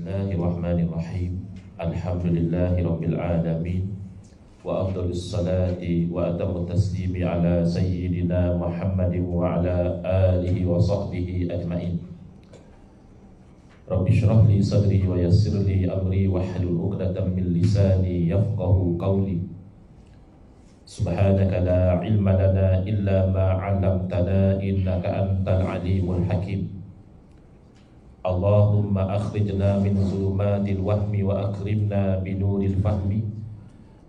Bismillahirrahmanirrahim. Alhamdulillahirabbil alamin. Wa afdhalus salati wa atamut taslimi ala sayyidina Muhammadin wa ala alihi wa sahbihi ajmain. Rabbi shrah li sadri wa yassir li amri wahlul 'uqdatam min lisani yafqahu qawli. Subhanaka la ilma lana illa ma 'allamtana innaka antal alimul hakim. Allahumma akhrijna min zulumatil wahmi wa akrimna binuril fahmi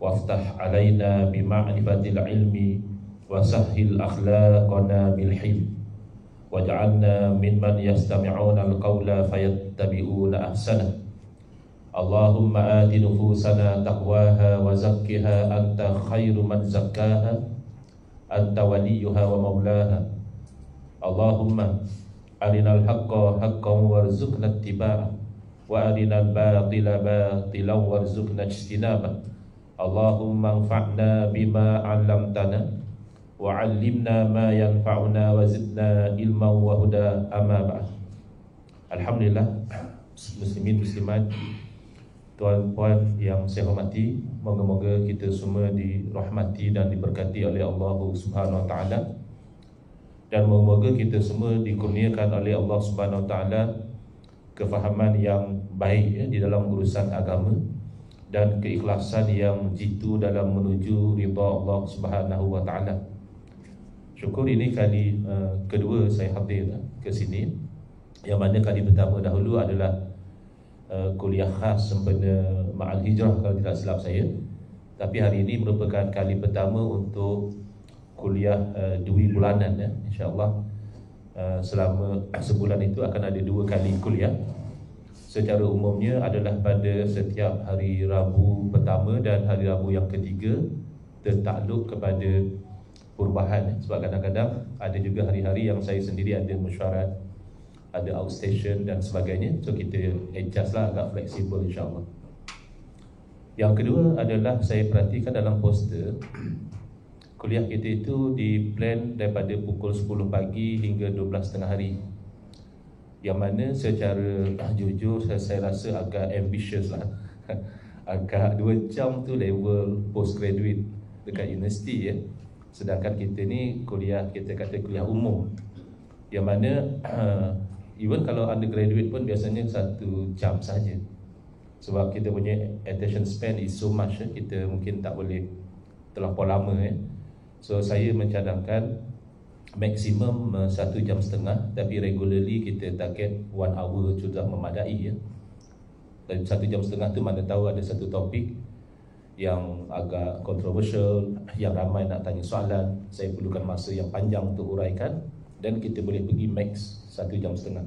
waftah alaina bima'rifatil ilmi wa sahhil akhlaqana bil hilm waj'alna mimman yastami'una al-qawla fayattabi'una ahsana. Allahumma ati nufusana taqwaha wa zakkiha anta khairu man zakkaha anta waliyuha wa maulaha. Allahumma arinal haqqa haqqan warzuqna ittiba'ah wa arinal batila batilan warzuqna ijtinabah. Allahumma anfa'na bima 'allamtana wa 'allimna ma yanfa'una wa zidna ilman wa huda. Amma ba'd. Alhamdulillah, muslimin muslimat, tuan-puan yang saya hormati, moga-moga kita semua dirahmati dan diberkati oleh Allah Subhanahu wa taala. Dan moga-moga kita semua dikurniakan oleh Allah Subhanahu Wa Taala kefahaman yang baik di dalam urusan agama dan keikhlasan yang jitu dalam menuju ridha Allah Subhanahu Wa Taala. Syukur ini kali kedua saya hadir ke sini, yang mana kali pertama dahulu adalah kuliah khas sempena Ma'al Hijrah kalau tidak silap saya. Tapi hari ini merupakan kali pertama untuk kuliah 2 bulanan ya. InsyaAllah selama sebulan itu akan ada 2 kali kuliah. Secara umumnya adalah pada setiap hari Rabu pertama dan hari Rabu yang ketiga, tertakluk kepada perubahan. Sebab kadang-kadang ada juga hari-hari yang saya sendiri ada mesyuarat, ada outstation dan sebagainya. So kita adjust lah, agak fleksibel insyaAllah. Yang kedua adalah saya perhatikan dalam poster, kuliah kita itu di plan daripada pukul 10 pagi hingga 12.30 hari. Yang mana secara jujur saya rasa agak ambitious lah. Agak 2 jam tu level postgraduate dekat universiti ya. Sedangkan kita ni kuliah, kita kata kuliah umum, yang mana even kalau undergraduate pun biasanya 1 jam saja. Sebab kita punya attention span is so much ya. Kita mungkin tak boleh terlampau lama ya. So saya mencadangkan maksimum 1.5 jam, tapi regularly kita target 1 hour sudah memadai ya. Dan 1.5 jam tu mana tahu ada satu topik yang agak kontroversial, yang ramai nak tanya soalan, saya perlukan masa yang panjang untuk uraikan, dan kita boleh pergi max 1.5 jam.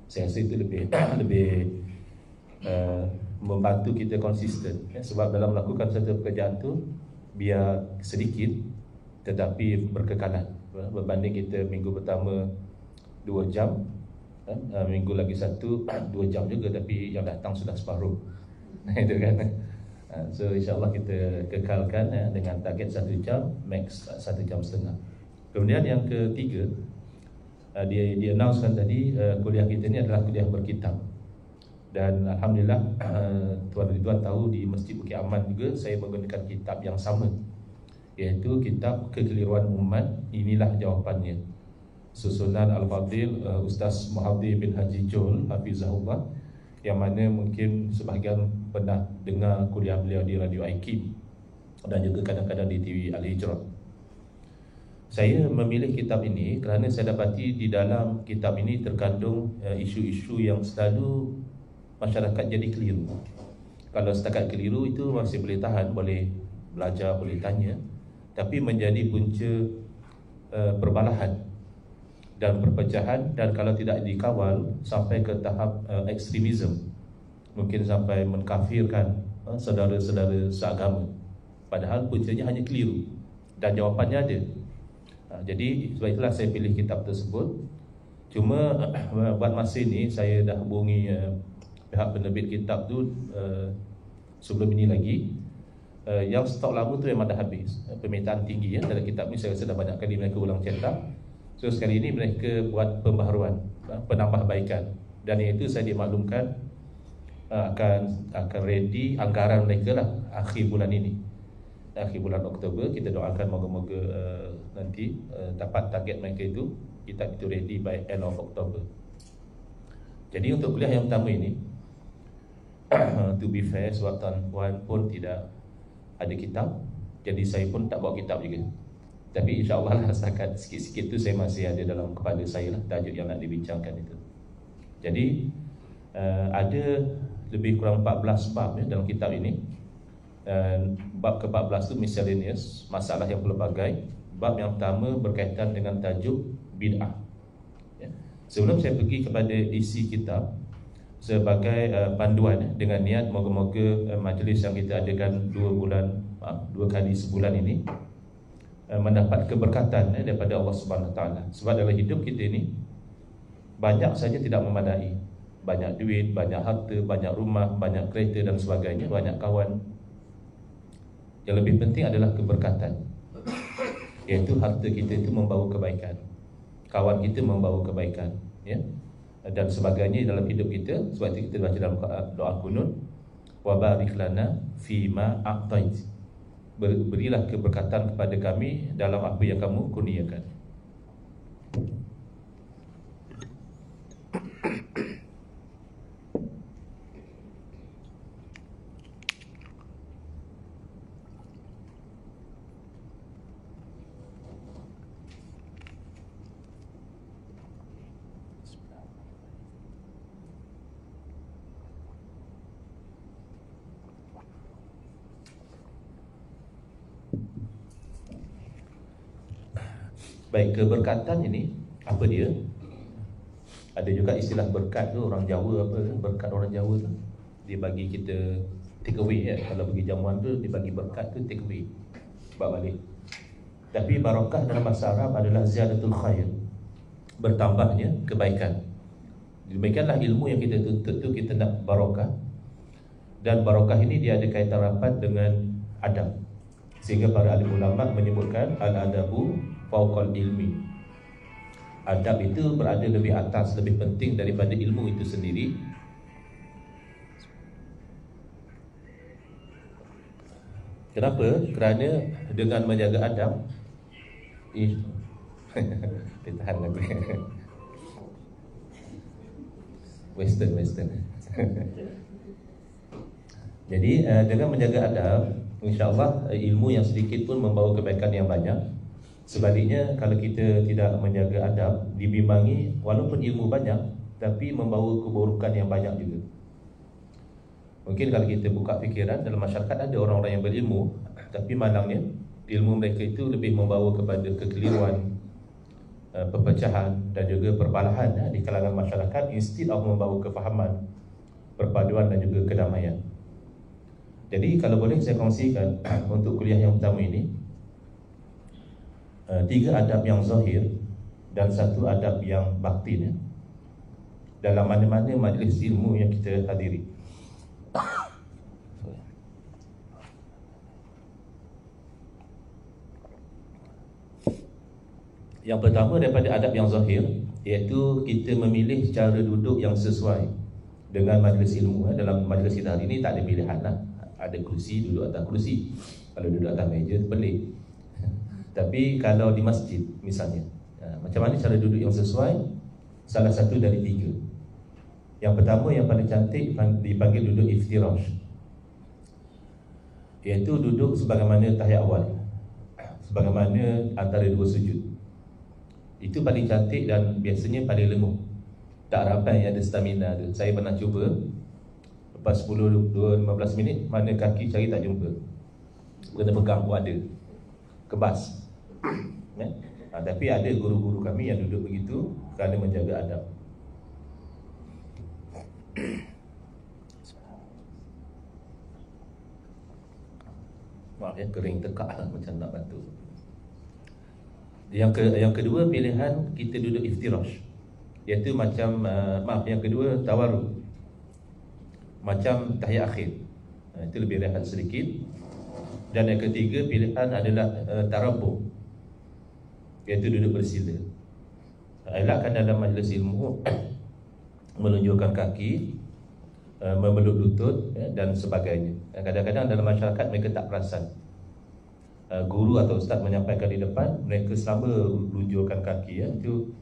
Saya rasa itu lebih membantu kita konsisten ya. Sebab dalam melakukan satu pekerjaan tu, biar sedikit tetapi berkekalan, berbanding kita minggu pertama 2 jam, minggu lagi 1 2 jam juga, tapi yang datang sudah separuh. Itu kan. So insyaAllah kita kekalkan ya, dengan target 1 jam, max 1.5 jam. Kemudian yang ketiga, dia announcekan tadi, kuliah kita ni adalah kuliah berkitab. Dan Alhamdulillah, Tuan Ridwan tahu di Masjid Bukit Aman juga saya menggunakan kitab yang sama, iaitu kitab Kekeliruan Umat, Inilah Jawapannya, susunan Al-Fadhil Ustaz Muhammad bin Haji Jol Hafizahullah, yang mana mungkin sebahagian pernah dengar kuliah beliau di Radio IKIM dan juga kadang-kadang di TV Al-Hijrah. Saya memilih kitab ini kerana saya dapati di dalam kitab ini terkandung isu-isu yang selalu masyarakat jadi keliru. Kalau setakat keliru itu masih boleh tahan, boleh belajar, boleh tanya. Tapi menjadi punca perbalahan dan perpecahan, dan kalau tidak dikawal sampai ke tahap ekstremisme, mungkin sampai mengkafirkan saudara-saudara seagama. Padahal puncanya hanya keliru dan jawapannya ada. Jadi sebab itulah saya pilih kitab tersebut. Cuma buat masa ini saya dah hubungi pihak penerbit kitab tu sebelum ini lagi. Yang stok lama tu memang dah habis. Permintaan tinggi ya dalam kitab ni, saya rasa dah banyak kali mereka ulang cetak. So sekali ini mereka buat pembaharuan, penambahbaikan, dan iaitu saya dimaklumkan akan ready anggaran mereka lah akhir bulan ini, akhir bulan Oktober. Kita doakan moga-moga nanti dapat target mereka itu, kitab itu ready by end of October. Jadi untuk kuliah yang pertama ini to be fair, sebab tuan-puan pun tidak ada kitab, jadi saya pun tak bawa kitab juga. Tapi insyaAllah lah setakat sikit-sikit tu saya masih ada dalam kepala saya lah tajuk yang nak dibincangkan itu. Jadi ada lebih kurang 14 bab dalam kitab ini. Bab ke-14 tu miscellaneous, masalah yang pelbagai. Bab yang pertama berkaitan dengan tajuk bid'ah. Sebelum saya pergi kepada isi kitab, sebagai panduan dengan niat moga-moga majlis yang kita adakan 2 kali sebulan ini mendapat keberkatan daripada Allah Subhanahu Wa Taala. Sebab dalam hidup kita ini banyak saja tidak memadai. Banyak duit, banyak harta, banyak rumah, banyak kereta dan sebagainya, banyak kawan. Yang lebih penting adalah keberkatan, iaitu harta kita itu membawa kebaikan, kawan kita membawa kebaikan, ya, dan sebagainya dalam hidup kita. Sebab itu kita baca dalam doa kunut, wa barik lana fima a'tait, berilah keberkatan kepada kami dalam apa yang kamu kurniakan. Baik, keberkatan ini apa dia? Ada juga istilah berkat tu, orang Jawa apa, berkat orang Jawa tu dia bagi kita take away ya. Kalau bagi jamuan tu dia bagi berkat tu take away, bawa balik. Tapi barakah dalam bahasa Arab adalah ziyadatul khair, bertambahnya kebaikan. Demikianlah ilmu yang kita tuntut tu, kita nak barakah. Dan barakah ini dia ada kaitan rapat dengan adab, sehingga para ahli ulama menyebutkan al-adabu fauqal ilmi. Adab itu berada lebih atas, lebih penting daripada ilmu itu sendiri. Kenapa? Kerana dengan menjaga adab tahan lagu Western Jadi dengan menjaga adab, insyaAllah ilmu yang sedikit pun membawa kebaikan yang banyak. Sebaliknya, kalau kita tidak menjaga adab, dibimbangi, walaupun ilmu banyak, tapi membawa keburukan yang banyak juga. Mungkin kalau kita buka fikiran, dalam masyarakat ada orang-orang yang berilmu, tapi malangnya ilmu mereka itu lebih membawa kepada kekeliruan, perpecahan dan juga perbalahan di kalangan masyarakat, instead of membawa kefahaman, perpaduan dan juga kedamaian. Jadi kalau boleh saya kongsikan untuk kuliah yang pertama ini 3 adab yang zahir dan 1 adab yang batin dalam mana-mana majlis ilmu yang kita hadiri. Yang pertama daripada adab yang zahir, iaitu kita memilih cara duduk yang sesuai dengan majlis ilmu. Dalam majlis kita hari ini tak ada pilihan lah. Ada kursi, duduk atas kursi. Kalau duduk atas meja pelik. Tapi kalau di masjid misalnya, macam mana cara duduk yang sesuai? Salah satu dari 3. Yang pertama, yang paling cantik, dipanggil duduk iftirash, iaitu duduk sebagaimana tahiyat awal, sebagaimana antara 2 sujud. Itu paling cantik dan biasanya paling lembut. Tak ramai yang ada stamina tu. Saya pernah cuba, lepas 10-15 minit, mana kaki cari tak jumpa, kena pegang pun ada, kebas. Tapi ada guru-guru kami yang duduk begitu kerana menjaga adab. Maaf ya, kering tekak macam nak batuk. Yang kedua pilihan kita duduk iftirash, iaitu macam yang kedua tawarruk, macam tahiyat akhir. Itu lebih rehat sedikit. Dan yang ketiga pilihan adalah tarabuh, iaitu duduk bersila. Elakkan dalam majlis ilmu menunjukkan kaki memeluk lutut dan sebagainya. Kadang-kadang dalam masyarakat mereka tak perasan. Guru atau ustaz menyampaikan di depan, mereka selama lunjurkan kaki, itu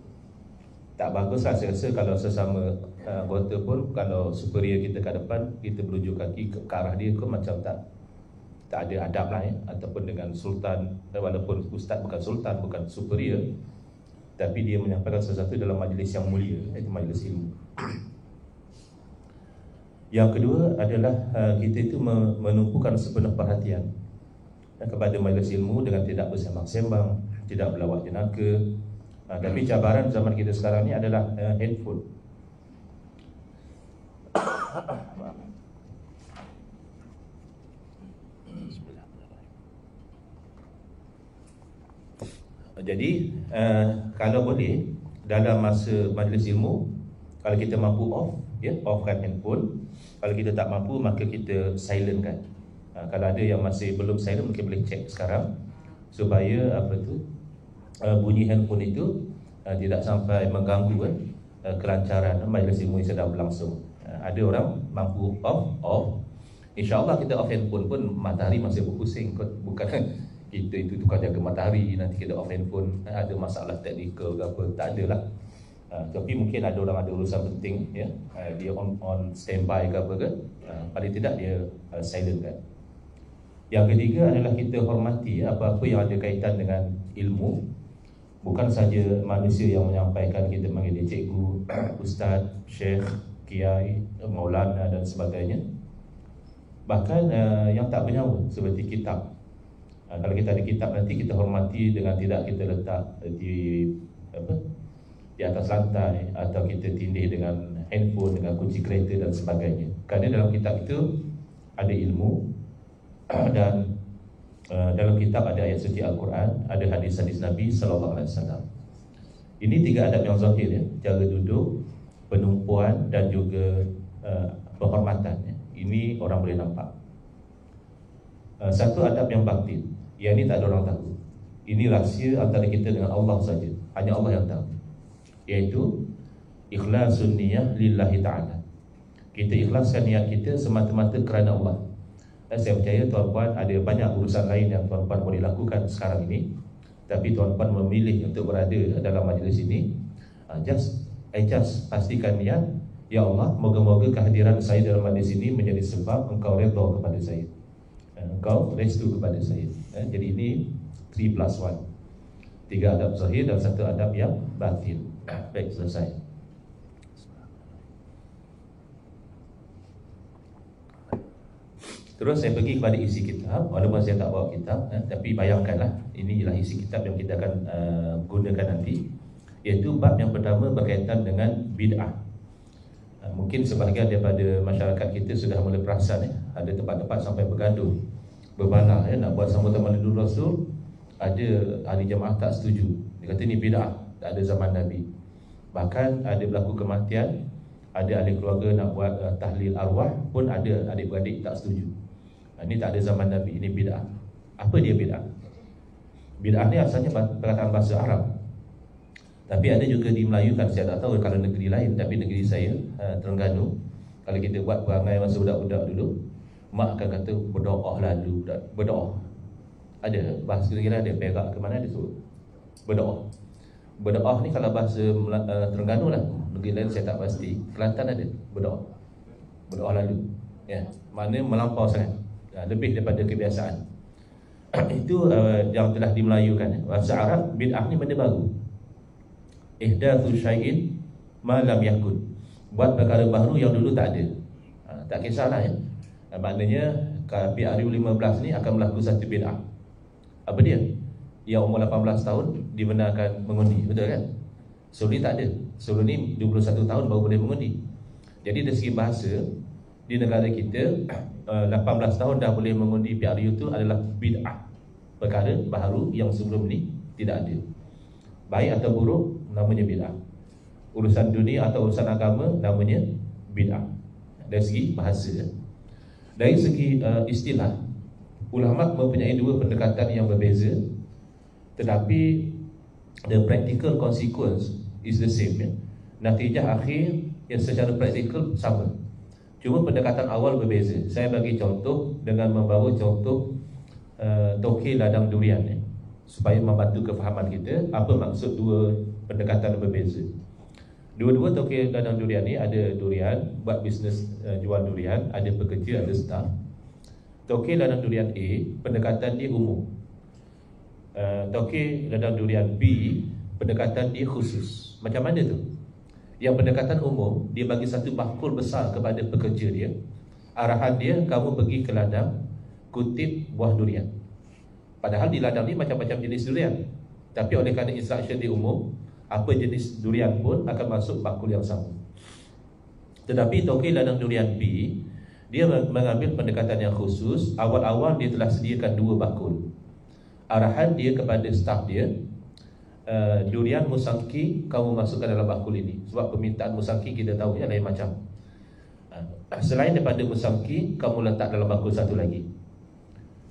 tak bagus lah. Saya rasa kalau sesama anggota pun, kalau superior kita kat depan, kita berunjuk kaki ke arah dia ke macam tak ada adab lah Ataupun dengan sultan, walaupun ustaz bukan sultan, bukan superior, tapi dia menyampaikan sesuatu dalam majlis yang mulia, iaitu majlis ilmu. Yang kedua adalah kita itu menumpukan sepenuh perhatian kepada majlis ilmu dengan tidak bersembang-sembang, tidak berlawak jenaka. Tapi cabaran zaman kita sekarang ni adalah handphone. Jadi kalau boleh dalam masa majlis ilmu, kalau kita mampu offkan handphone. Kalau kita tak mampu, maka kita silentkan. Kalau ada yang masih belum silent, mungkin boleh cek sekarang, supaya bunyi handphone itu tidak sampai mengganggu kelancaran majlis ilmu yang sedang berlangsung. Ada orang mampu off. InsyaAllah kita off handphone pun matahari masih berpusing. Bukan kita itu tukang jaga matahari, nanti kita off handphone ada masalah teknikal ke apa, tak ada lah. Tapi mungkin ada orang ada urusan penting, dia on standby ke apa ke, paling tidak dia silent kan. Yang ketiga adalah kita hormati apa-apa yang ada kaitan dengan ilmu. Bukan saja manusia yang menyampaikan, kita panggil dia cikgu, ustaz, syekh, kiai, maulana dan sebagainya. Bahkan yang tak bernyawa seperti kitab. Kalau kita ada kitab, nanti kita hormati dengan tidak kita letak di atas lantai, atau kita tindih dengan handphone, dengan kunci kereta dan sebagainya. Kerana dalam kitab itu ada ilmu, dan dalam kitab ada ayat suci Al-Quran, ada hadis-hadis Nabi SAW. Ini 3 adab yang zahir, cara duduk, penumpuan dan juga penghormatan. Ini orang boleh nampak. Satu adab yang batin, yang ini tak ada orang tahu. Ini rahsia antara kita dengan Allah saja, hanya Allah yang tahu, iaitu ikhlasun niyah lillahi ta'ala. Kita ikhlaskan niat kita semata-mata kerana Allah. Dan saya percaya tuan-puan ada banyak urusan lain yang tuan-puan boleh lakukan sekarang ini, tapi tuan-puan memilih untuk berada dalam majlis ini. Just pastikan niat, ya Allah, moga-moga kehadiran saya dalam majlis ini menjadi sebab engkau redha kepada saya, engkau restu kepada saya. Jadi ini 3+1, 3 adab zahir dan 1 adab yang batin. Baik, selesai. Terus saya pergi kepada isi kitab. Walaupun saya tak bawa kitab, tapi bayangkanlah, ini ialah isi kitab yang kita akan gunakan nanti, iaitu bab yang pertama berkaitan dengan bid'ah. Mungkin sebahagian daripada masyarakat kita sudah mula perasan, ada tempat-tempat sampai bergaduh, berbalah, nak buat sambutan Maulidul Rasul. Ada ahli jemaah tak setuju, dia kata ni bid'ah, tak ada zaman Nabi. Bahkan ada berlaku kematian, ada ahli keluarga nak buat tahlil arwah pun ada adik-beradik tak setuju. Ini tak ada zaman Nabi, ini bid'ah. Apa dia bid'ah? Bid'ah ni asalnya perkataan bahasa Arab, tapi ada juga di Melayu kan. Saya tak tahu kalau negeri lain, tapi negeri saya, Terengganu, kalau kita buat perangai masa budak-budak dulu, mak akan kata berdoa lalu, berdoa. Ada bahasa kira-kira ada perak ke mana ada tu berdoa. Berdoa ni kalau bahasa Terengganu lah, negeri lain saya tak pasti. Kelantan ada berdoa, berdoa lalu, maknanya melampau sangat, lebih daripada kebiasaan. Itu yang telah dimelayukan. Bahasa Arab, bid'ah ni benda baru, ihdatsu syai'in ma lam yakun, buat perkara baru yang dulu tak ada. Tak kisahlah maknanya PRU15 ni akan berlaku satu bid'ah. Apa dia? Yang umur 18 tahun dibenarkan mengundi, betul kan? Sebelum ni tak ada. Sebelum ni 21 tahun baru boleh mengundi. Jadi dari segi bahasa, di negara kita 18 tahun dah boleh mengundi PRU itu adalah bid'ah, perkara baru yang sebelum ni tidak ada. Baik atau buruk, namanya bid'ah. Urusan dunia atau urusan agama, namanya bid'ah. Dari segi bahasa. Dari segi istilah, ulama mempunyai 2 pendekatan yang berbeza, tetapi the practical consequence is the same. Natijah akhir yang secara praktikal sama. Cuma pendekatan awal berbeza. Saya bagi contoh dengan membawa contoh tokey ladang durian ni, supaya membantu kefahaman kita apa maksud dua pendekatan berbeza. Dua-dua tokey ladang durian ni ada durian, buat bisnes jual durian, ada pekerja, ada staff. Tokey ladang durian A, pendekatan dia umum. Tokey ladang durian B, pendekatan dia khusus. Macam mana tu? Yang pendekatan umum, dia bagi satu bakul besar kepada pekerja dia. Arahan dia, kamu pergi ke ladang, kutip buah durian. Padahal di ladang ni macam-macam jenis durian, tapi oleh kerana instruction dia umum, apa jenis durian pun akan masuk bakul yang sama. Tetapi tokey ladang durian B, dia mengambil pendekatan yang khusus. Awal-awal dia telah sediakan 2 bakul. Arahan dia kepada staf dia, durian musangki kamu masukkan dalam bakul ini. Sebab permintaan musangki kita tahu yang lain macam. Selain daripada musangki, kamu letak dalam bakul satu lagi.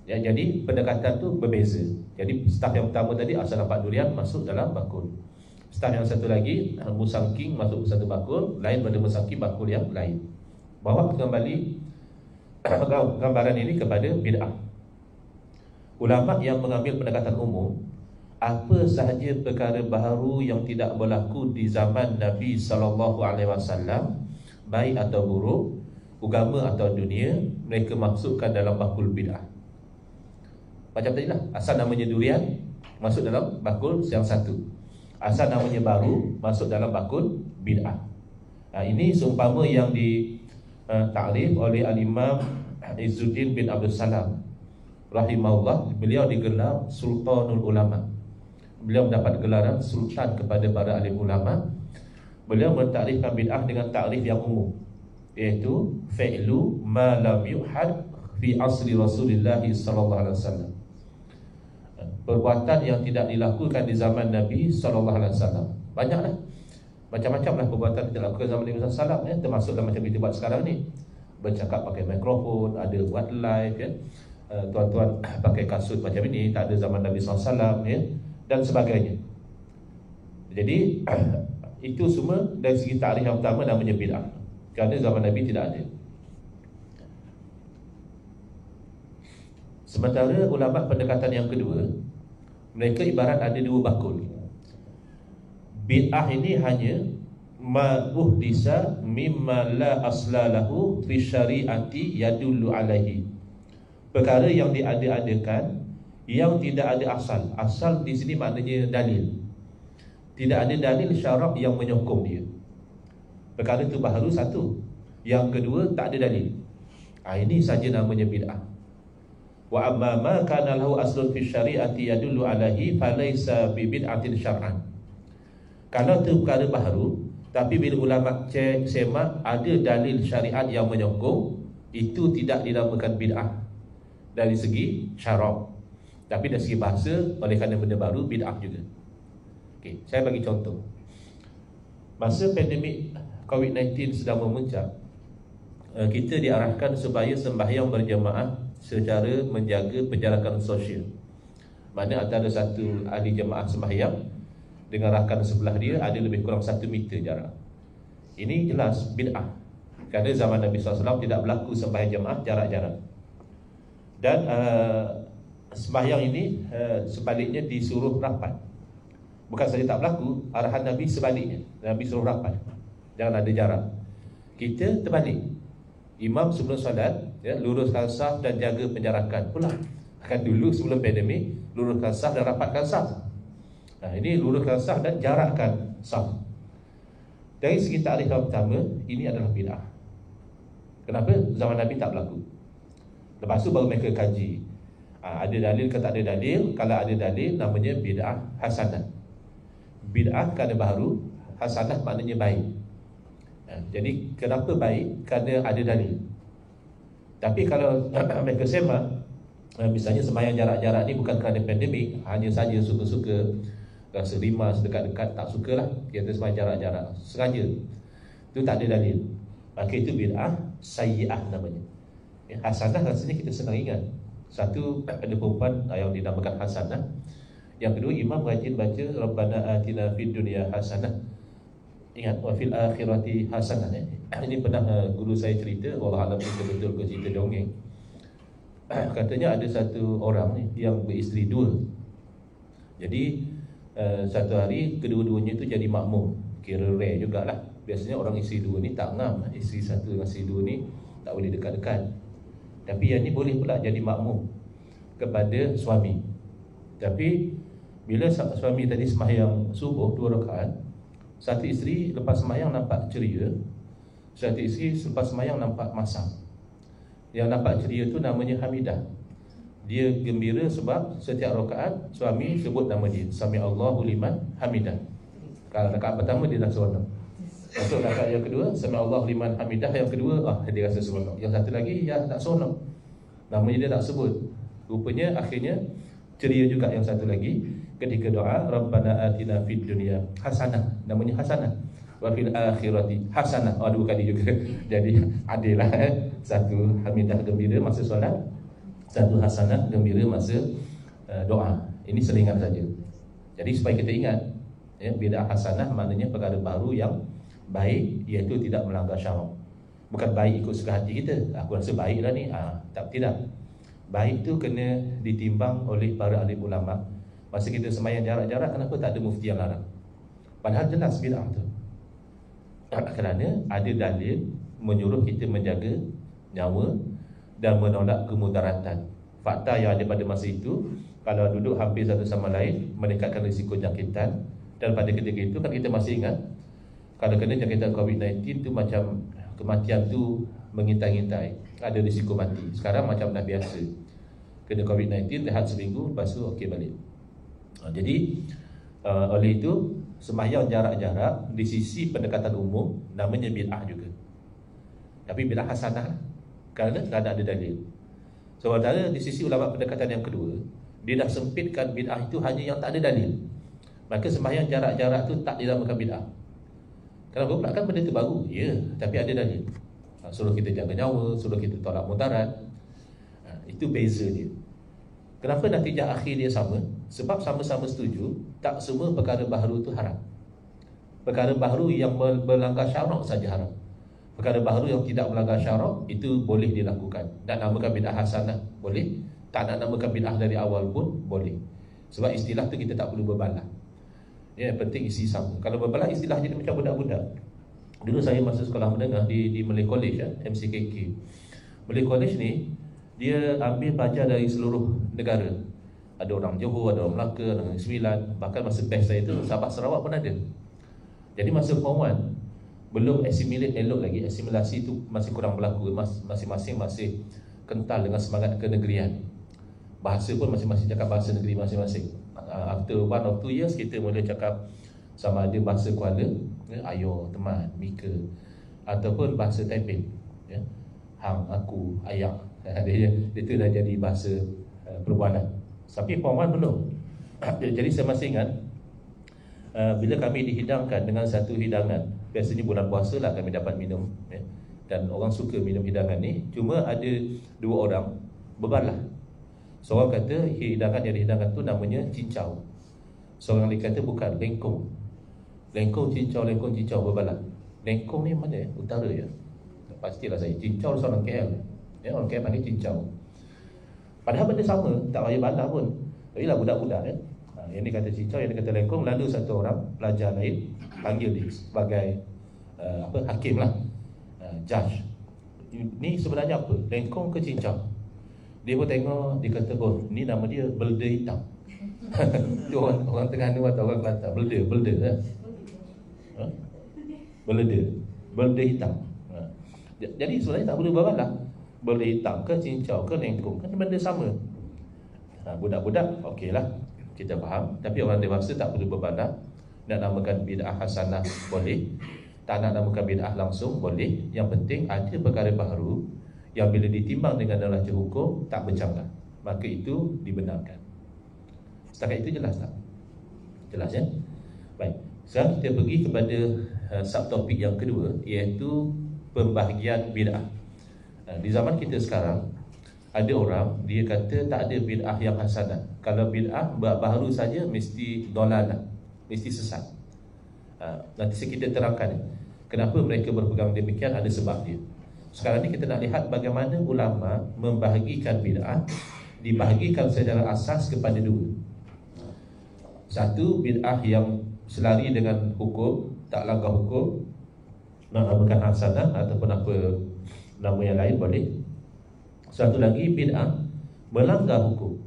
Ya, jadi pendekatan tu berbeza. Jadi staf yang pertama tadi asal dapat durian masuk dalam bakul. Staf yang satu lagi musangki masuk satu bakul, lain pada musangki bakul yang lain. Bawa kembali gambaran ini kepada bid'ah. Ulama yang mengambil pendekatan umum, apa sahaja perkara baharu yang tidak berlaku di zaman Nabi SAW, baik atau buruk, agama atau dunia, mereka masukkan dalam bakul bid'ah. Macam tadi lah, asal namanya durian masuk dalam bakul yang satu, asal namanya baru masuk dalam bakul bid'ah. Ini seumpama yang ditarif oleh Al-Imam Izzuddin bin Abdul Salam rahimahullah. Beliau digelar Sultanul Ulama. Beliau mendapat gelaran sultan kepada para alim ulama. Beliau mentarifkan bid'ah dengan takrif yang umum, iaitu fi'lu ma lam yuhad fi asri Rasulullah sallallahu alaihi wasallam. Perbuatan yang tidak dilakukan di zaman Nabi sallallahu alaihi wasallam. Banyaklah, macam-macamlah perbuatan yang dilakukan zaman Nabi sallallahu alaihi wasallam, termasuklah macam kita buat sekarang ni, bercakap pakai mikrofon, ada buat live ya. Tuan-tuan pakai kasut macam ini, tak ada zaman Nabi SAW ya, dan sebagainya. Jadi itu semua dari segi takrif yang pertama namanya bid'ah, kerana zaman Nabi tidak ada. Sementara ulama pendekatan yang kedua, mereka ibarat ada 2 bakul. Bid'ah ini hanya ma'uhdisa mimma la aslalahu fi syari'ati yadullu alaihi, perkara yang diada-adakan yang tidak ada asal. Asal di sini maknanya dalil. Tidak ada dalil syarak yang menyokong dia. Perkara itu baharu satu. Yang kedua, tak ada dalil. Ini saja namanya bid'ah. Wa amma ma kana lahu aslun fi syari'ati yadullu alaihi falaysa bi bid'atin syar'an. Kalau itu perkara baharu, tapi bila ulama cek semak ada dalil syariat yang menyokong, itu tidak dinamakan bid'ah dari segi syarak, tapi dari segi bahasa, oleh kerana benda baru, bid'ah juga. Okey, saya bagi contoh. Masa pandemik COVID-19 sedang memuncak, kita diarahkan supaya sembahyang berjemaah secara menjaga penjarakan sosial. Mana antara satu ahli jemaah sembahyang dengan rakan sebelah dia ada lebih kurang 1 meter jarak. Ini jelas bid'ah, kerana zaman Nabi SAW tidak berlaku sembahyang jemaah jarak-jarak. Dan sembahyang ini sebaliknya disuruh rapat. Bukan saja tak berlaku, arahan Nabi sebaliknya. Nabi suruh rapat, jangan ada jarak. Kita terbalik. Imam sebelum solat ya, luruskan saf dan jaga penjarakan pula. Akan dulu sebelum pandemik, luruskan saf dan rapatkan saf. Ini luruskan saf dan jarakkan saf. Dari segi takrif pertama, ini adalah bid'ah. Kenapa? Zaman Nabi tak berlaku. Lepas tu baru mereka kaji, ada dalil ke tak ada dalil. Kalau ada dalil, namanya bid'ah hasanah. Bid'ah kerana baharu, hasanah maknanya baik. Jadi kenapa baik? Kerana ada dalil. Tapi kalau mereka semak, misalnya sembahyang jarak-jarak ni bukan kerana pandemik, hanya saja suka-suka, rasa rimas dekat-dekat, tak sukalah kita sembahyang jarak-jarak, sengaja, itu tak ada dalil, maka itu bid'ah sayyi'ah namanya. Hasanah rasanya kita senang ingat. Satu, ada perempuan yang dinamakan Hasanah. Yang kedua, imam rajin baca Rabbana atina fid dunya hasanah. Ingat, wa fil akhirati hasanah. Ini pernah guru saya cerita, wallah alam betul-betul ke cerita dongeng. Katanya ada satu orang yang beristeri dua. Jadi satu hari kedua-duanya itu jadi makmum. Kira rare jugalah. Biasanya orang isteri dua ni tak ngam. Isteri satu dengan isteri dua ni tak boleh dekat-dekat. Tapi yang ni boleh pula jadi makmum kepada suami. Tapi bila suami tadi sembahyang subuh 2 rakaat, satu isteri lepas sembahyang nampak ceria, satu isteri selepas sembahyang nampak masam. Yang nampak ceria tu namanya Hamidah. Dia gembira sebab setiap rakaat suami sebut nama dia, Sami Allahu liman hamidah. Kalau rakaat pertama dia dah seronok. Untuk rakaat yang kedua, Sami Allahu liman hamidah. Yang kedua, dia rasa seronok. Yang satu lagi, ya tak seronok. Namanya dia tak sebut. Rupanya akhirnya ceria juga yang satu lagi ketika doa, Rabbana atina fid dunya hasanah. Namanya hasanah. Wa fil akhirati hasanah. 2 kali juga. Jadi adil lah. Satu hamidah gembira masa solat, satu hasanah gembira masa doa. Ini selingan saja. Jadi supaya kita ingat, bid'ah hasanah maknanya perkara baru yang baik, iaitu tidak melanggar syarak. Bukan baik ikut suka hati kita. Aku rasa baik lah ni. Tidak. Baik tu kena ditimbang oleh para alim ulama. Masa kita sembahyang jarak-jarak, kenapa tak ada mufti yang larang? Padahal jelas bid'ah tu. Kerana ada dalil menyuruh kita menjaga nyawa dan menolak kemudaratan. Fakta yang ada pada masa itu, kalau duduk hampir satu sama lain, meningkatkan risiko jangkitan. Dan pada ketika itu kan kita masih ingat, kalau kena jangkitan COVID-19 tu macam kematian tu mengintai-intai, ada risiko mati. Sekarang macam dah biasa, kena COVID-19, rehat seminggu, lepas tu okey balik. Jadi oleh itu, sembahyang jarak-jarak di sisi pendekatan umum namanya bid'ah juga. Tapi bid'ah hasanah kerana ada dalil. Sementara di sisi ulama pendekatan yang kedua, dia dah sempitkan bid'ah itu hanya yang tak ada dalil. Maka sembahyang jarak-jarak tu tak dinamakan bid'ah. Kenapa pula? Kan benda tu baru. Ya, tapi ada dalil. Suruh kita jaga nyawa, suruh kita tolak mudarat. Itu beza dia. Kenapa natijah akhir dia sama? Sebab sama-sama setuju tak semua perkara baharu tu haram. Perkara baharu yang melanggar syarak saja haram. Perkara baharu yang tidak melanggar syarak itu boleh dilakukan. Nak namakan bid'ah hasanah boleh, tak nak namakan bid'ah dari awal pun boleh. Sebab istilah tu kita tak perlu berbalah. Ya, penting isi sama. Kalau berbalah istilah jadi macam budak-budak. Dulu saya masa sekolah menengah di Malay College, MCKK. Malay College ni dia ambil pelajar dari seluruh negara. Ada orang Johor, ada orang Melaka, ada orang Sembilan. Bahkan masa best saya tu Sabah Sarawak pun ada. Jadi masa form 1 belum assimilate elok lagi. Asimilasi tu masih kurang berlaku. Masing-masing masih kental dengan semangat kenegerian. Bahasa pun masing-masing cakap bahasa negeri masing-masing. After 1 or 2 years kita mula cakap sama ada bahasa Kuala, ayo, teman, Mika, ataupun bahasa Taipei, hang, aku, ayak. Itu dah jadi bahasa perbualan. Tapi form 1 belum. Jadi saya masih ingat bila kami dihidangkan dengan satu hidangan, biasanya bulan puasa lah kami dapat minum, dan orang suka minum hidangan ni. Cuma ada 2 orang berbalah. Seorang kata hidangan yang dihidangkan tu namanya cincau. Seorang lagi kata bukan, lengkong. Lengkong cincau berbalah. Lengkong ni mana? Utara ya. Pastilah saya. Cincau seorang KL. Orang KL panggil cincau. Padahal benda sama, tak payah balah pun. Tapi lah budak-budak yang ni kata cincau, yang ni kata lengkong. Lalu satu orang pelajar lain panggil dia sebagai hakim lah, judge. Ni sebenarnya apa? Lengkong ke cincau? Dia pun tengok, dia kata, oh ni nama dia belda hitam. Dia orang Terengganu atau orang Kelantan. Belda belda hitam. Jadi sebenarnya tak perlu berbalah. Belda hitam ke cincau ke lengkong, kan benda sama. Budak-budak okey lah, kita faham. Tapi orang dewasa tak perlu berbalah. Nak namakan bid'ah hasanah boleh, tak nak namakan bid'ah langsung boleh. Yang penting ada perkara baharu yang bila ditimbang dengan neraca hukum tak bercanggah, maka itu dibenarkan. Setakat itu jelas tak? Jelas ya? Baik, sekarang kita pergi kepada subtopik yang kedua, iaitu pembahagian bid'ah. Di zaman kita sekarang, ada orang dia kata tak ada bid'ah yang hasanah. Kalau bid'ah baharu saja mesti dolalah, mesti sesat. Nanti kita terangkan kenapa mereka berpegang demikian, ada sebab dia. Sekarang ni kita nak lihat bagaimana ulama membahagikan bid'ah, dibahagikan secara asas kepada dua. Satu, bid'ah yang selari dengan hukum, tak langgar hukum, nak namakan hasanah ataupun apa nama yang lain boleh. Satu lagi, bid'ah melanggar hukum,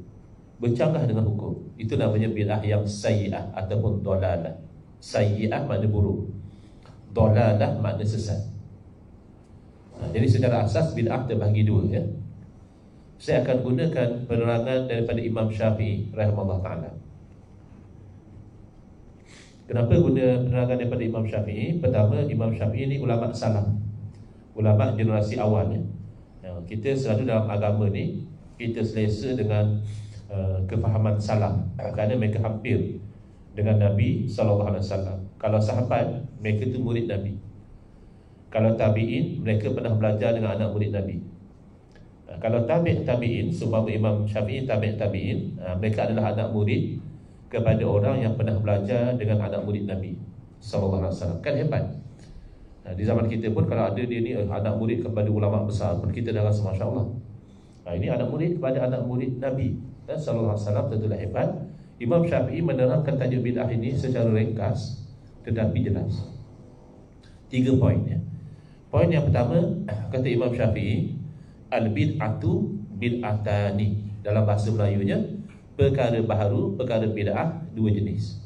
bercanggah dengan hukum. Itu namanya bid'ah yang sayyi'ah ataupun dolalah. Sayyi'ah makna buruk, dolalah makna sesat. Jadi secara asas bid'ah terbahagi dua, ya. Saya akan gunakan penerangan daripada Imam Syafi'i rahimahullah ta'ala. Kenapa guna penerangan daripada Imam Syafi'i? Pertama, Imam Syafi'i ni ulama salaf, ulama generasi awal, ya. Kita selalu dalam agama ni kita selesa dengan kefahaman salaf, kerana mereka hampir dengan Nabi SAW. Kalau sahabat, mereka tu murid Nabi. Kalau tabi'in, mereka pernah belajar dengan anak murid Nabi. Kalau tabi'in, seumpama Imam Syafi'i tabi'in, mereka adalah anak murid kepada orang yang pernah belajar dengan anak murid Nabi SAW. Kan hebat. Di zaman kita pun kalau ada dia ni anak murid kepada ulama besar pun kita dah rasa Masya Allah. Ini anak murid kepada anak murid Nabi SAW, tentulah hebat. Imam Syafi'i menerangkan tajuk bid'ah ini secara ringkas tetapi jelas. 3 poin, ya. Poin yang pertama, kata Imam Syafi'i, al-bid'atu bid'atani. Dalam bahasa Melayunya, perkara baharu, perkara bid'ah, dua jenis,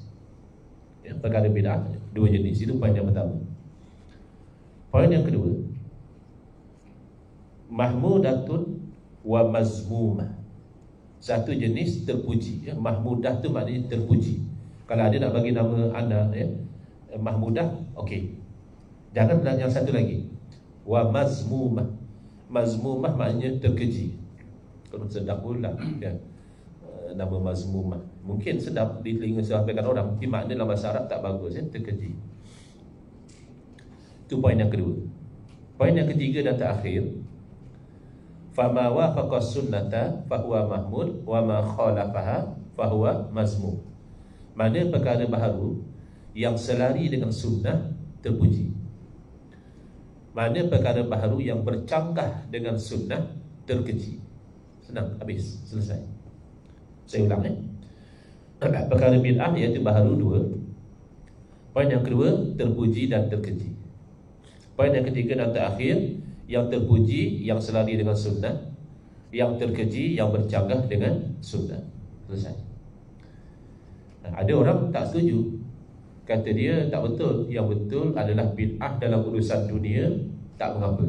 ya, perkara bid'ah dua jenis. Itu poin yang pertama. Poin yang kedua, mahmudatun wa mazmumah. Satu jenis terpuji, ya. Mahmudah tu maknanya terpuji. Kalau ada nak bagi nama anak, ya, Mahmudah, okey. Jangan bilang yang satu lagi, wa mazmumah. Mazmumah maknanya terkeji. Kalau sedap pula, ya, nama mazmumah. Mungkin sedap di telinga sebahagian orang, tapi makna dalam bahasa Arab tak bagus, ya, terkeji. Itu poin yang kedua. Poin yang ketiga dan terakhir, fama wafaqa sunnata fahuwa mahmud wa ma khalafaha fahuwa mazmum. Mana perkara baharu yang selari dengan sunnah terpuji, mana perkara baharu yang bercanggah dengan sunnah terkeji. Senang, habis, selesai. Saya ulang, perkara bid'ah iaitu baharu dua. Poin yang kedua, terpuji dan terkeji. Poin yang ketiga dan terakhir, yang terpuji yang selari dengan sunnah, yang terkeji yang bercanggah dengan sunnah. Selesai. Ada orang tak setuju, kata dia tak betul. Yang betul adalah bid'ah dalam urusan dunia tak mengapa.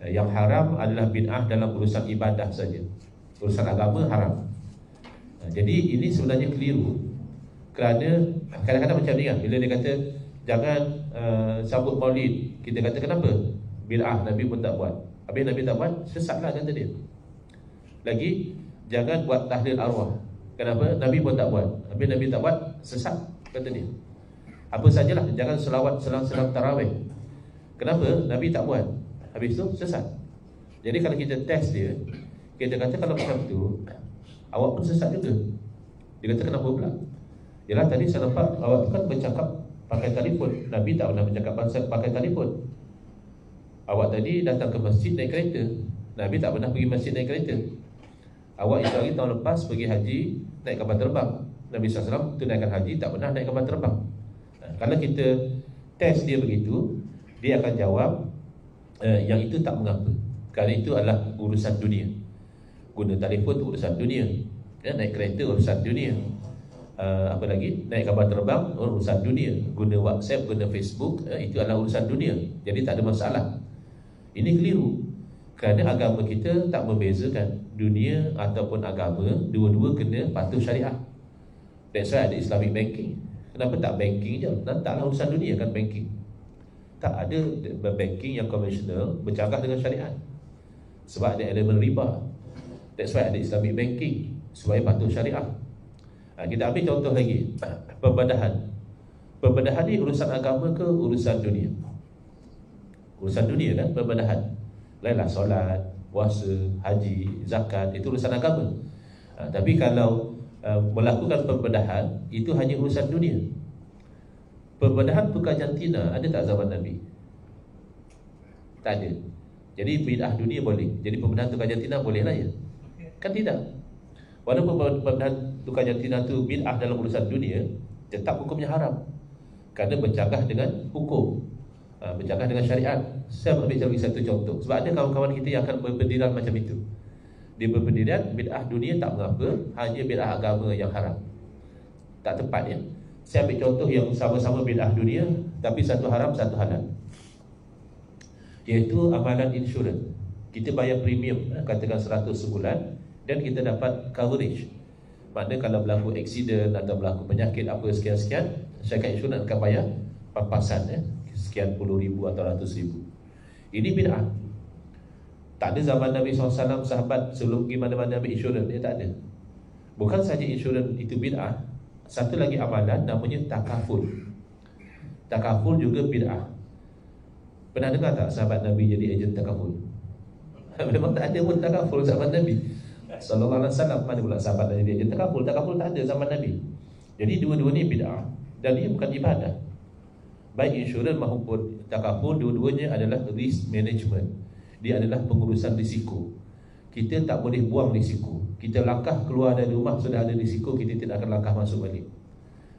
Yang haram adalah bid'ah dalam urusan ibadah saja. Urusan agama haram. Jadi ini sebenarnya keliru. Kerana kadang-kadang macam ni kan, bila dia kata jangan sambut maulid, kita kata kenapa? Bid'ah, Nabi pun tak buat. Habis Nabi tak buat, sesatlah kata dia. Lagi, jangan buat tahlil arwah. Kenapa? Nabi pun tak buat. Habis Nabi tak buat, sesat kata dia. Apa sajalah, jangan selawat selang-selang tarawih. Kenapa? Nabi tak buat. Habis tu sesat. Jadi kalau kita test dia, kita kata kalau macam tu, awak pun sesat juga. Dia kata kenapa pula? Yalah, tadi saya nampak awak kan bercakap pakai telefon. Nabi tak pernah bercakap pakai telefon. Awak tadi datang ke masjid naik kereta. Nabi tak pernah pergi masjid naik kereta. Awak itu hari tahun lepas pergi haji naik kapal terbang. Nabi SAW tunaikan haji tak pernah naik kapal terbang. Kalau kita test dia begitu, dia akan jawab yang itu tak mengapa. Kerana itu adalah urusan dunia. Guna telefon itu urusan dunia, ya, naik kereta urusan dunia, apa lagi, naik kapal terbang urusan dunia, guna WhatsApp, guna Facebook, itu adalah urusan dunia. Jadi tak ada masalah. Ini keliru. Kerana agama kita tak membezakan dunia ataupun agama, dua-dua kena patuh syariah. That's why ada Islamic banking. Kenapa tak banking je? Taklah urusan dunia kan banking. Tak ada banking yang konvensional bercanggah dengan syariat, sebab ada elemen riba. That's why ada Islamic banking, supaya patuh syariah. Kita ambil contoh lagi, pembedahan. Pembedahan ni urusan agama ke urusan dunia? Urusan dunia kan, pembedahan. Lainlah solat, puasa, haji, zakat, itu urusan agama. Tapi kalau melakukan pembedahan, itu hanya urusan dunia. Pembedahan tukar jantina ada tak zaman Nabi? Tak ada. Jadi bid'ah dunia boleh. Jadi pembedahan tukar jantina boleh lah ya? Kan tidak. Walaupun pembedahan tukar jantina tu bid'ah dalam urusan dunia, tetap hukumnya haram. Kerana bercagah dengan hukum, bercagah dengan syariat. Saya ambil lagi satu contoh. Sebab ada kawan-kawan kita yang akan berpendirian macam itu. Dia berpendirian bid'ah dunia tak mengapa, hanya bid'ah agama yang haram. Tak tepat ya. Saya ambil contoh yang sama-sama bid'ah dunia, tapi satu haram, satu halal. Iaitu amalan insurans. Kita bayar premium, katakan 100 sebulan, dan kita dapat coverage. Maknanya kalau berlaku aksiden atau berlaku penyakit apa sekian-sekian, syarikat insurans akan bayar pampasan sekian puluh ribu atau ratus ribu. Ini bid'ah. Tak ada zaman Nabi SAW, sahabat sebelum pergi mana-mana ambil insurans, dia tak ada. Bukan saja insurans itu bid'ah, satu lagi amalan namanya takaful. Takaful juga bid'ah. Pernah dengar tak sahabat Nabi jadi ejen takaful? Memang tak ada pun takaful zaman Nabi Sallallahu Alaihi Wasallam. Mana pula sahabat Nabi jadi ejen takaful? Takaful tak ada zaman Nabi. Jadi dua-dua ni bid'ah, dan ia bukan ibadah. Baik insurans maupun takaful, dua-duanya adalah risk management. Dia adalah pengurusan risiko. Kita tak boleh buang risiko. Kita langkah keluar dari rumah sudah ada risiko, kita tidak akan langkah masuk balik.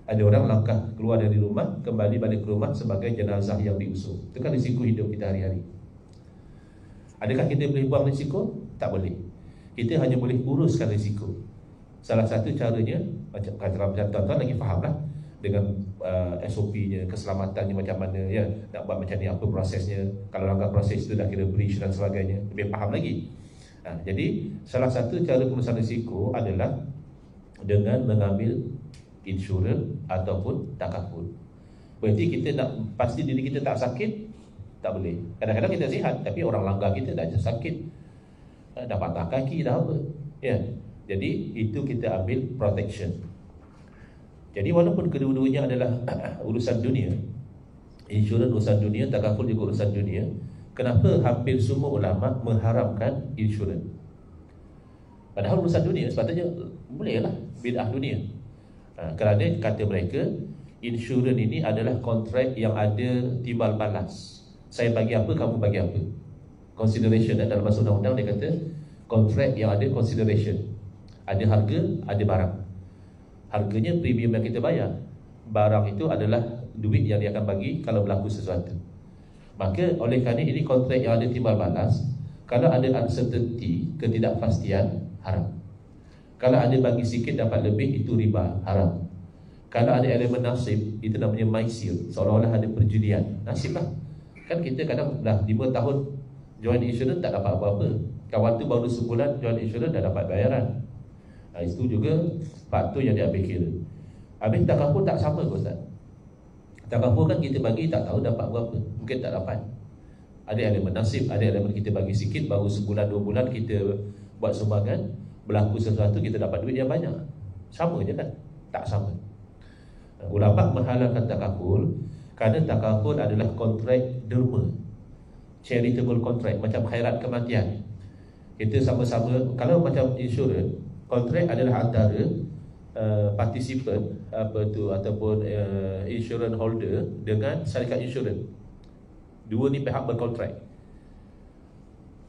Ada orang langkah keluar dari rumah, kembali balik ke rumah sebagai jenazah yang diusung. Itu kan risiko hidup kita hari-hari. Adakah kita boleh buang risiko? Tak boleh. Kita hanya boleh uruskan risiko. Salah satu caranya, macam tuan-tuan lagi faham lah, dengan SOP-nya, keselamatannya macam mana ya, nak buat macam ni, apa prosesnya. Kalau langkah proses itu dah kira breach dan sebagainya, lebih faham lagi. Jadi salah satu cara pengurusan risiko adalah dengan mengambil insurans ataupun takaful. Berarti kita nak pasti diri kita tak sakit, tak boleh. Kadang-kadang kita sihat, tapi orang langgar kita dah sakit, dah patah kaki, dah apa ya. Jadi itu kita ambil protection. Jadi walaupun kedua-duanya adalah urusan dunia, insurans urusan dunia, takaful juga urusan dunia, kenapa hampir semua ulama mengharamkan insurans? Padahal urusan dunia sepatutnya bolehlah bid'ah dunia. Kerana kata mereka, insurans ini adalah kontrak yang ada timbal balas. Saya bagi apa, kamu bagi apa. Consideration. Dan dalam bahasa undang-undang dia kata kontrak yang ada consideration. Ada harga, ada barang. Harganya premium yang kita bayar. Barang itu adalah duit yang dia akan bagi kalau berlaku sesuatu. Maka oleh kerana ini kontrak yang ada timbal balas, kalau ada uncertainty, ketidakpastian, haram. Kalau ada bagi sikit dapat lebih, itu riba, haram. Kalau ada elemen nasib, itu namanya maisir, seolah-olah ada perjudian. Nasib lah. Kan kita kadang dah 5 tahun join insurans tak dapat apa-apa. Kawan tu baru sebulan join insurans dah dapat bayaran. Itu juga faktor yang diambil kira. Habis takaful tak sama ke Ustaz? Takaful kan kita bagi tak tahu dapat berapa, mungkin tak dapat. Ada elemen nasib, ada elemen kita bagi sikit, baru sebulan 2 bulan kita buat sumbangan, berlaku sesuatu kita dapat duit yang banyak. Sama je kan? Tak sama. Ulama menghalalkan takaful kerana takaful adalah kontrak derma, charitable contract, macam khairat kematian. Kita sama-sama, kalau macam insurans, kontrak adalah antara participant ataupun insurance holder dengan syarikat insurans. Dua ni pihak berkontrak,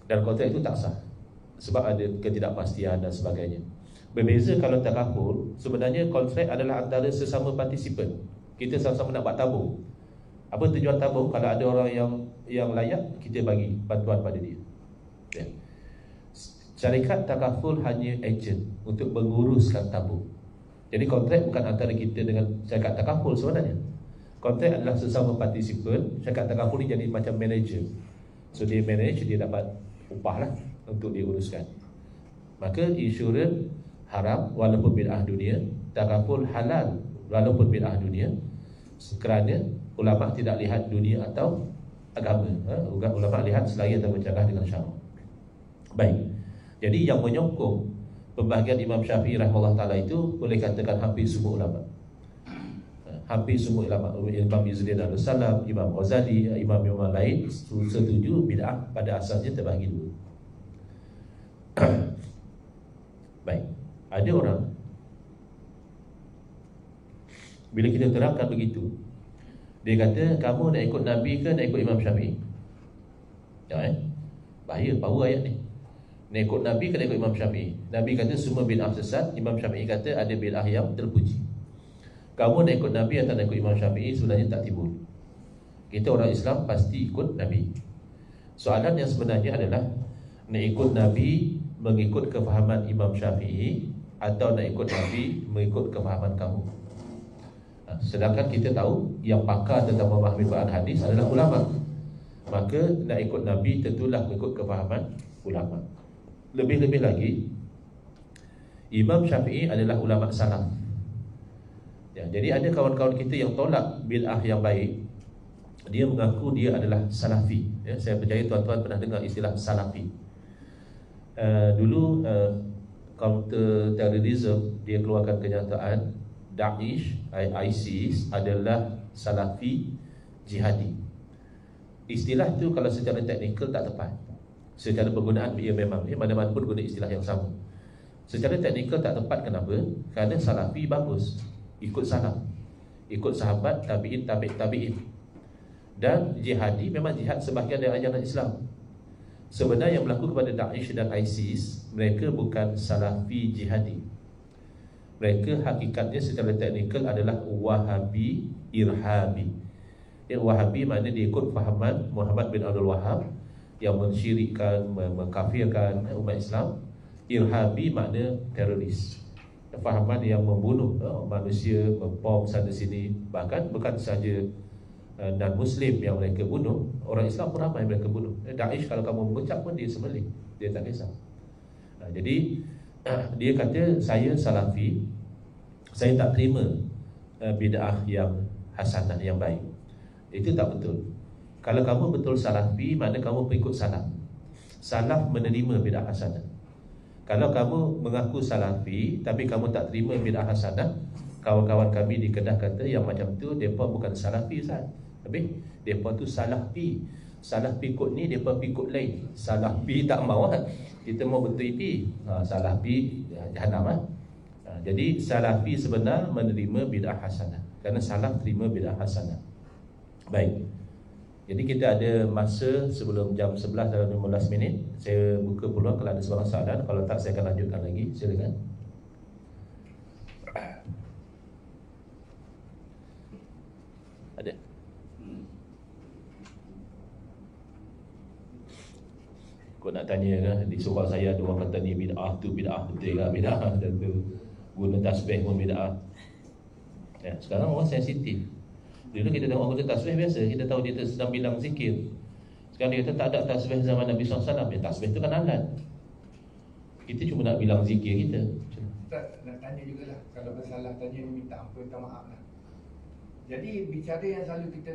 dan kontrak itu tak sah sebab ada ketidakpastian dan sebagainya. Berbeza kalau takaful, sebenarnya kontrak adalah antara sesama participant. Kita sama-sama nak buat tabung. Apa tujuan tabung? Kalau ada orang yang layak, kita bagi bantuan pada dia ya. Syarikat takaful hanya agent untuk menguruskan tabung. Jadi kontrak bukan antara kita dengan syarikat takaful sebenarnya. Kontrak adalah sesama participant. Syarikat takaful ni jadi macam manager. So dia manage, dia dapat upah lah untuk diuruskan. Maka insurans haram walaupun bid'ah dunia, takaful halal walaupun bid'ah dunia, kerana ulama tidak lihat dunia atau agama. Ulama lihat selari atau bercakap dengan syarak. Baik. Jadi yang menyokong pembahagian Imam Syafi'i rahimahullah ta'ala itu boleh katakan hampir semua ulama. Hampir semua ulama. Imam Izzuddin al-Salam, Imam Ghazali, imam-imam lain setuju bid'ah pada asalnya terbahagi dua. Baik. Ada orang, bila kita terangkan begitu, Dia kata, kamu nak ikut Nabi ke nak ikut Imam Syafi'i? Ya, bahaya, power ayat ni. Nak ikut Nabi ke nak ikut Imam Syafi'i? Nabi kata semua bid'ah sesat. Imam Syafi'i kata ada bid'ah yang terpuji. Kamu nak ikut Nabi atau nak ikut Imam Syafi'i sebenarnya tak timbul. Kita orang Islam pasti ikut Nabi. Soalan yang sebenarnya adalah nak ikut Nabi mengikut kefahaman Imam Syafi'i atau nak ikut Nabi mengikut kefahaman kamu. Sedangkan kita tahu yang pakar tentang memahami Quran hadis adalah ulama. Maka nak ikut Nabi tentulah mengikut kefahaman ulama. Lebih-lebih lagi, Imam Syafi'i adalah ulama salaf. Ya, jadi ada kawan-kawan kita yang tolak bid'ah yang baik. Dia mengaku dia adalah salafi. Ya, saya percaya tuan-tuan pernah dengar istilah salafi. Dulu counter terrorism dia keluarkan kenyataan Daesh, ISIS adalah salafi jihadi. Istilah itu kalau secara teknikal tak tepat. Secara penggunaan ia memang mana-mana pun guna istilah yang sama. Secara teknikal tak tepat, kenapa? Kerana salafi bagus, ikut salaf, ikut sahabat, tabi'in, tabi'in. Dan jihadi memang jihad sebahagian dari ajaran Islam. Sebenarnya yang berlaku kepada Daesh dan ISIS, mereka bukan salafi jihadi. Mereka hakikatnya secara teknikal adalah Wahabi irhabi. Yang Wahabi maknanya dia ikut fahaman Muhammad bin Abdul Wahab yang mensyirikkan, mengkafirkan umat Islam. Irhabi makna teroris, fahaman yang membunuh manusia, membom sana sini. Bahkan bukan sahaja non-Muslim yang mereka bunuh, orang Islam pun ramai mereka bunuh. Daesh kalau kamu mengucap pun dia sembelih, dia tak kisah. Jadi dia kata saya salafi, saya tak terima bid'ah yang hasanah, yang baik. Itu tak betul. Kalau kamu betul salafi, makna kamu pengikut salaf. Salaf menerima bid'ah hasanah. Kalau kamu mengaku salafi tapi kamu tak terima bid'ah hasanah, kawan-kawan kami di Kedah kata yang macam tu depa bukan salafi, Ustaz. Tapi depa tu salafi. Salafi ikut ni, depa ikut lain. Salafi tak mau kan. Kita mau betul pi. Salafi jahanam . Jadi salafi sebenar menerima bid'ah hasanah, kerana salaf terima bid'ah hasanah. Baik. Jadi kita ada masa sebelum jam 11 dalam 15 minit. Saya buka peluang kalau ada soalan soalan. Kalau tak saya akan lanjutkan lagi. Silakan. Ada? Kau nak tanya kan, di soal saya ada orang kata ni bid'ah tu bid'ah, betul lah bid'ah, dan tu guna tasbih pun bid'ah. Ya, sekarang orang sensitif. Dulu kita tengok guna tasbih biasa, kita tahu dia sedang bilang zikir. Sekarang dia kata tak ada tasbih zaman Nabi SAW. Ya, tasbih tu kan alat. Kita cuma nak bilang zikir kita. Ustaz nak tanya jugalah, kalau bersalah tanya minta ampun, minta maaf lah. Jadi bicara yang selalu kita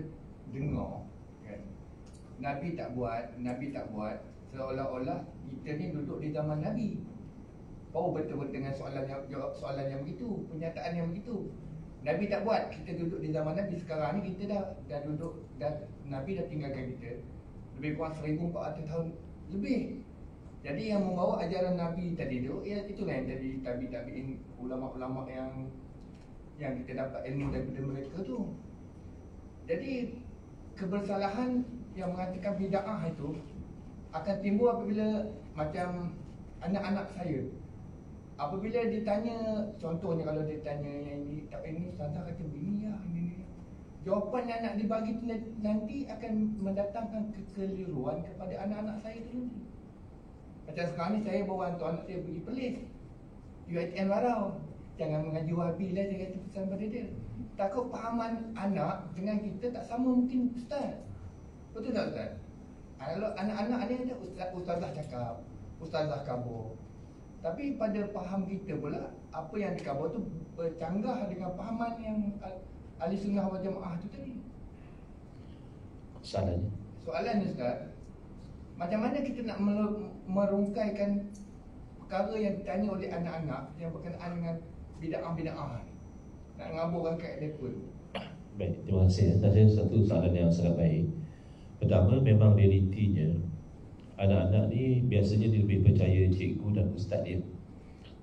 dengar kan, Nabi tak buat, seolah-olah kita ni duduk di zaman Nabi. Oh, betul-betul dengan jawab soalan yang begitu, pernyataan yang begitu. Nabi tak buat, kita duduk di zaman Nabi. Sekarang ni kita dah duduk, Nabi dah tinggalkan kita lebih kurang 1400 tahun lebih. Jadi yang membawa ajaran Nabi tadi tu, ya itulah yang jadi tabi'in, ulama-ulama yang kita dapat ilmu daripada mereka tu. Jadi kebersalahan yang mengatakan bid'ah itu akan timbul apabila macam anak-anak saya, apabila ditanya, contohnya kalau dia tanya yang ini, tak ini, Ustazah kata begini ya, ini. Jawapan yang nak dibagi nanti akan mendatangkan kekeliruan kepada anak-anak saya tu nanti. Macam sekarang ni saya bawa anak saya pergi Perlis, UiTM Larau. Jangan mengaji Wahabi lah, saya kata pesan pada dia. Takut pahaman anak dengan kita tak sama mungkin Ustaz. Betul tak Ustaz? Kalau anak-anak ni ada Ustazah cakap, Ustazah kabur. Tapi pada faham kita pula, apa yang dikabur tu bercanggah dengan fahaman yang Ahli Sunnah wal Jamaah tu tadi. Soalannya Ustaz, macam mana kita nak merungkaikan perkara yang ditanya oleh anak-anak yang berkenaan dengan bid'ah-bid'ah, nak ngaburkan kat mereka? Baik, terima kasih. Tadi satu soalan yang sangat baik. Pertama, memang realitinya anak-anak ni biasanya dia lebih percaya cikgu dan ustaz dia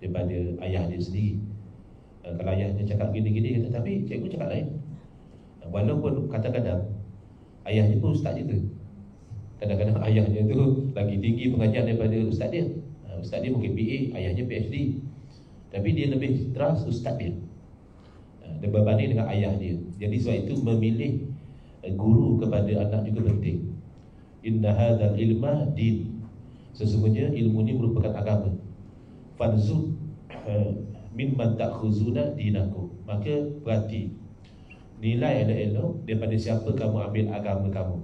daripada ayah dia sendiri. Kalau ayahnya cakap gini-gini, kata, tapi cikgu cakap lain. Walaupun kadang-kadang ayahnya pun ustaz juga. Kadang-kadang ayahnya tu lagi tinggi pengajian daripada ustaz dia. Ustaz dia mungkin PA, ayahnya PhD. Tapi dia lebih trust ustaz dia. Dia berbanding dengan ayah dia. Jadi sebab itu memilih guru kepada anak juga penting. Inna hadzal ilma din. Sesungguhnya ilmu ini merupakan agama. Fanzur mimman ta'khuzuna dinakum. Maka berarti nilai elok-elok daripada siapa kamu ambil agama kamu.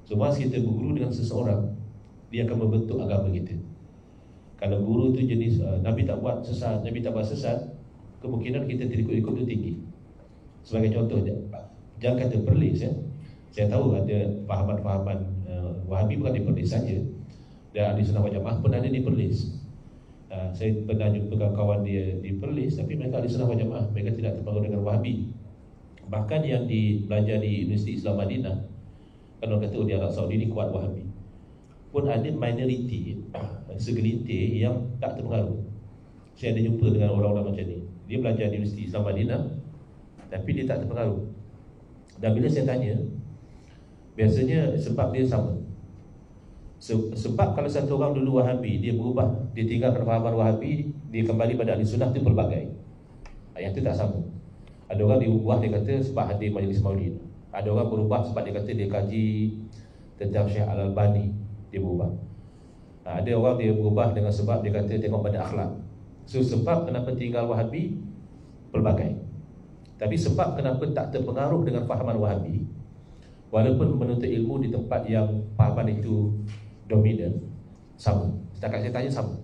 So masa kita berguru dengan seseorang, dia akan membentuk agama kita. Kalau guru tu jenis Nabi tak buat sesat, Nabi tak buat sesat, kemungkinan kita terikut-ikut tu tinggi. Sebagai contoh, jangan kata Perlis ya. Saya tahu ada fahaman-fahaman Wahabi bukan di Perlis saja, dan di Sunnah Wal Jamaah pun ada di Perlis. Saya pernah jumpa kawan dia di Perlis, tapi mereka di Sunnah Wal Jamaah, mereka tidak terpengaruh dengan Wahabi. Bahkan yang belajar di Universiti Islam Madinah, kalau kata di Arab Saudi ni kuat Wahabi, pun ada minoriti, segelintir yang tak terpengaruh. Saya ada jumpa dengan orang-orang macam ni. Dia belajar di Universiti Islam Madinah, tapi dia tak terpengaruh. Dan bila saya tanya, biasanya sebab dia sama. Sebab kalau satu orang dulu Wahabi, dia berubah, dia tinggalkan fahaman Wahabi, dia kembali pada ahli sunnah, itu pelbagai. Yang itu tak sama. Ada orang diubah, dia kata sebab hadir majlis maulid. Ada orang berubah sebab dia kata dia kaji tentang Syekh Al-Albani, dia berubah. Ada orang dia berubah dengan sebab dia kata tengok pada akhlak. So sebab kenapa tinggal Wahabi pelbagai. Tapi sebab kenapa tak terpengaruh dengan fahaman Wahabi, walaupun menuntut ilmu di tempat yang fahaman itu dominan, sama. Setakat saya tanya sama.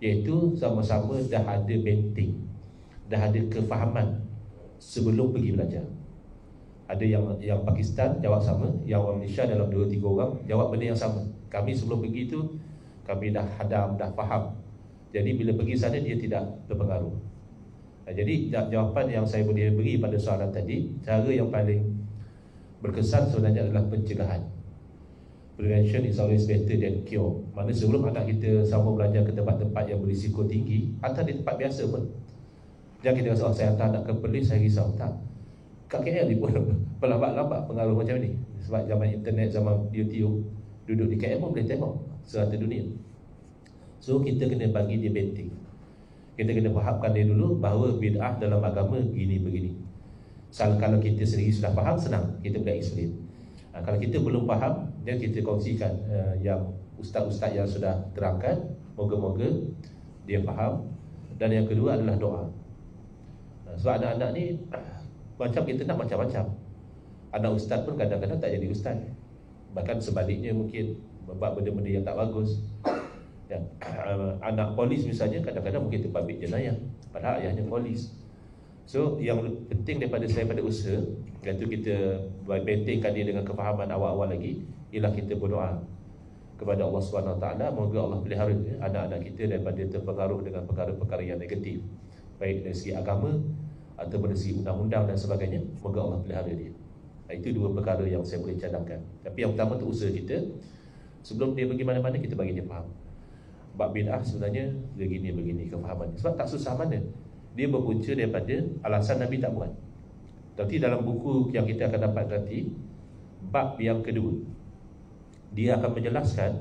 Iaitu sama-sama dah ada benteng, dah ada kefahaman sebelum pergi belajar. Ada yang Pakistan jawab sama, yang orang Malaysia dalam 2-3 orang jawab benda yang sama. Kami sebelum pergi tu kami dah hadam, dah faham. Jadi bila pergi sana dia tidak terpengaruh. Jadi jawapan yang saya boleh beri pada soalan tadi, cara yang paling berkesan sebenarnya adalah pencegahan. Prevention is always better than cure. Mana sebelum anak kita sama belajar ke tempat-tempat yang berisiko tinggi, atau di tempat biasa pun, jangan kita rasa, saya hantar anak ke Perlis, saya risau. Tak. Kat KL dia pun berlambat-lambat pengaruh macam ni. Sebab zaman internet, zaman YouTube, duduk di KL pun boleh tengok serata dunia. So kita kena bagi dia benteng. Kita kena fahamkan dia dulu bahawa bid'ah dalam agama begini-begini. Kalau kita sendiri sudah faham, senang kita boleh explain. Kalau kita belum faham, dan kita kongsikan yang ustaz-ustaz yang sudah terangkan, moga-moga dia faham. Dan yang kedua adalah doa. Sebab anak-anak ni macam kita nak macam-macam. Anak ustaz pun kadang-kadang tak jadi ustaz. Bahkan sebaliknya mungkin membuat benda-benda yang tak bagus. Ya. Anak polis misalnya kadang-kadang mungkin terpabit jenayah, padahal ayahnya polis. So yang penting daripada usaha, iaitu kita bentengkan dia dengan kefahaman awal-awal lagi, ialah kita berdoa kepada Allah SWT, moga Allah pelihara anak-anak kita daripada terpengaruh dengan perkara-perkara yang negatif, baik dari segi agama atau dari segi undang-undang dan sebagainya. Moga Allah pelihara dia. Itu dua perkara yang saya boleh cadangkan. Tapi yang pertama tu usaha kita, sebelum dia pergi mana-mana kita bagi dia faham bab bid'ah sebenarnya begini kefahaman. Sebab tak susah mana. Dia berpunca daripada alasan Nabi tak buat. Nanti dalam buku yang kita akan dapat nanti, bab yang kedua, dia akan menjelaskan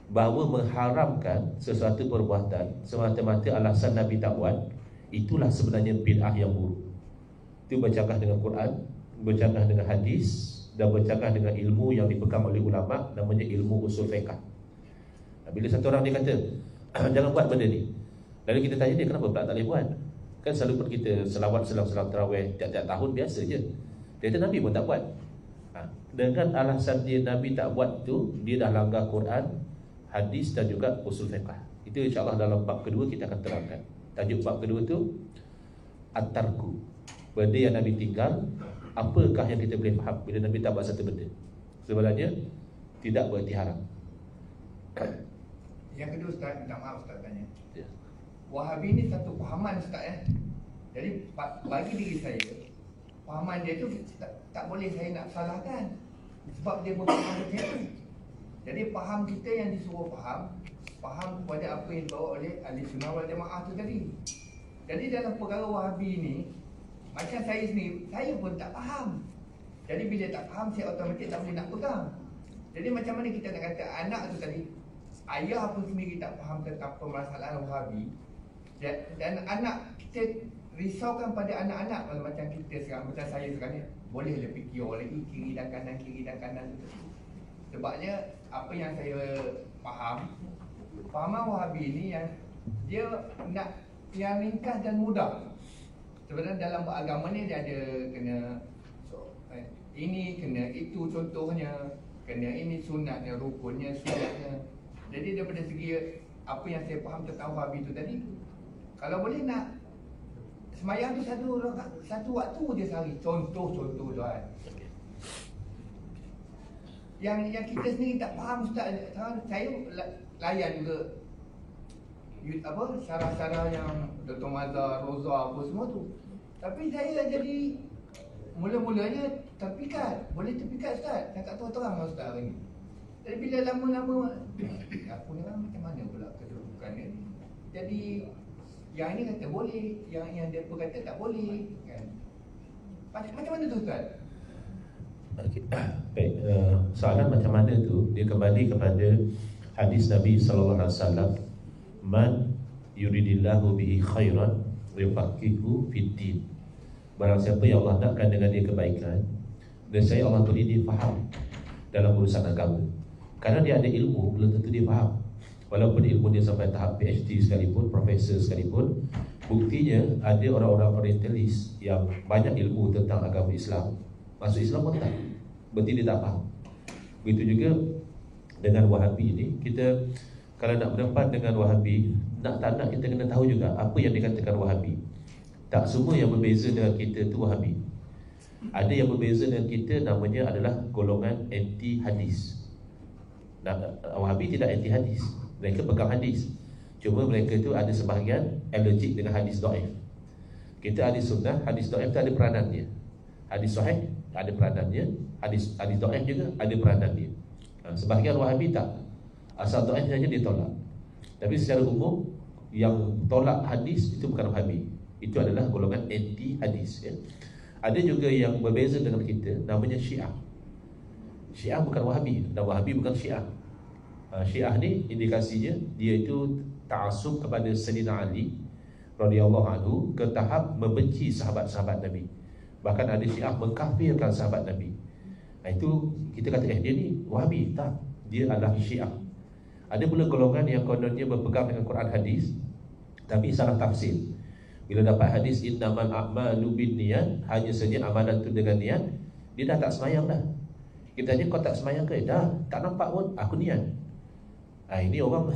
bahawa mengharamkan sesuatu perbuatan semata-mata alasan Nabi tak buat, itulah sebenarnya bid'ah yang buruk. Itu bercanggah dengan Quran, bercanggah dengan hadis, dan bercanggah dengan ilmu yang dipegang oleh ulama, namanya ilmu usul fiqh. Bila satu orang dia kata jangan buat benda ni, lalu kita tanya dia kenapa pula tak boleh buat. Kan selalu pun kita selawat selang tarawih tiap-tiap tahun biasa je. Dia kata Nabi pun tak buat. Dengan alasan dia Nabi tak buat tu, dia dah langgar Quran, hadis dan juga usul fiqh. Itu insya-Allah dalam bab kedua kita akan terangkan. Tajuk bab kedua tu at-tarku. Benda yang Nabi tinggal, apakah yang kita boleh faham bila Nabi tak buat satu benda? Sebenarnya tidak bererti haram. Yang kedua Ustaz, minta maaf Ustaz tanya. Ya. Wahabi ni satu pahaman Ustaz . Jadi bagi diri saya, pahaman dia tu tak boleh saya nak salahkan, sebab dia berfaham macam tu. Jadi faham kita yang disuruh faham kepada apa yang dibawa oleh ahli sunnah wal jamaah tu tadi. Jadi dalam perkara Wahabi ni, macam saya sendiri, saya pun tak faham. Jadi bila tak faham, saya automatik tak boleh nak pegang. Jadi macam mana kita nak kata anak tu tadi, ayah pun sendiri tak faham tentang permasalahan Wahabi, dan anak kita risaukan pada anak-anak. Kalau macam kita sekarang, macam saya sekarang ni, boleh lebih fikir lagi kiri dan kanan tu. Sebabnya apa yang saya faham, fahaman Wahabi ni yang dia nak yang ringkas dan mudah. Sebenarnya dalam beragama ni dia ada kena ini, kena itu contohnya, kena ini sunatnya, rukunnya, sunatnya. Jadi daripada segi apa yang saya faham tentang Wahabi tu tadi, kalau boleh nak semayang tu satu waktu je sehari. Contoh tuan. Yang kita sendiri tak faham Ustaz. Saya layan juga syarah-syarah yang Dr. Mazhar, Roza apa semua tu. Tapi saya jadi mula-mulanya terpikat. Boleh terpikat Ustaz. Saya tak tahu terang lah Ustaz hari ni. Jadi bila lama-lama aku ni kan macam mana pula kedudukan ni. Jadi yang ini kata boleh, yang dia pun kata tak boleh kan. Macam mana tu Ustaz? Okay. Baik, soalan macam mana tu dia kembali kepada hadis Nabi sallallahu alaihi wasallam, man yuridillahu bihi khairan yufaqihu fid din. Barang siapa yang Allah nakkan dengan dia kebaikan, dan saya Allah beri dia faham dalam urusan agama. Karena dia ada ilmu, belum tentu dia faham. Walaupun ilmu dia sampai tahap PhD sekalipun, profesor sekalipun, buktinya ada orang-orang orientalis yang banyak ilmu tentang agama Islam, masuk Islam pun tak, berarti dia tak faham. Begitu juga dengan Wahabi ini. Kita kalau nak berdebat dengan Wahabi, nak tak nak kita kena tahu juga apa yang dikatakan Wahabi. Tak semua yang berbeza dengan kita tu Wahabi. Ada yang berbeza dengan kita, namanya adalah golongan anti hadis. Wahabi tidak anti hadis, mereka pegang hadis. Cuma mereka tu ada sebahagian allergic dengan hadis dhaif. Kita hadis sunnah, hadis dhaif tu ada peranan dia. Hadis sahih ada peranan dia, hadis dhaif juga ada peranan dia. Sebahagian Wahabi tak, asal dhaif saja dia tolak. Tapi secara umum yang tolak hadis itu bukan Wahabi, itu adalah golongan anti hadis ya. Ada juga yang berbeza dengan kita, namanya Syiah. Syiah bukan Wahabi, dan Wahabi bukan Syiah. Syiah ni indikasinya dia itu ta'assub kepada Sayyidina Ali radhiyallahu anhu ke tahap membenci sahabat-sahabat Nabi. Bahkan ada Syiah mengkafirkan sahabat Nabi. Itu kita kata dia ni Wahabi. Tak, dia adalah Syiah. Ada pula golongan yang kononnya berpegang dengan Quran hadis tapi salah tafsir. Bila dapat hadis innamal a'malu binniyat, hanya saja amalan tu dengan niat, dia dah tak semayang dah. Kita tanya kau tak semayang ke? Dah, tak nampak pun aku niat. Ini orang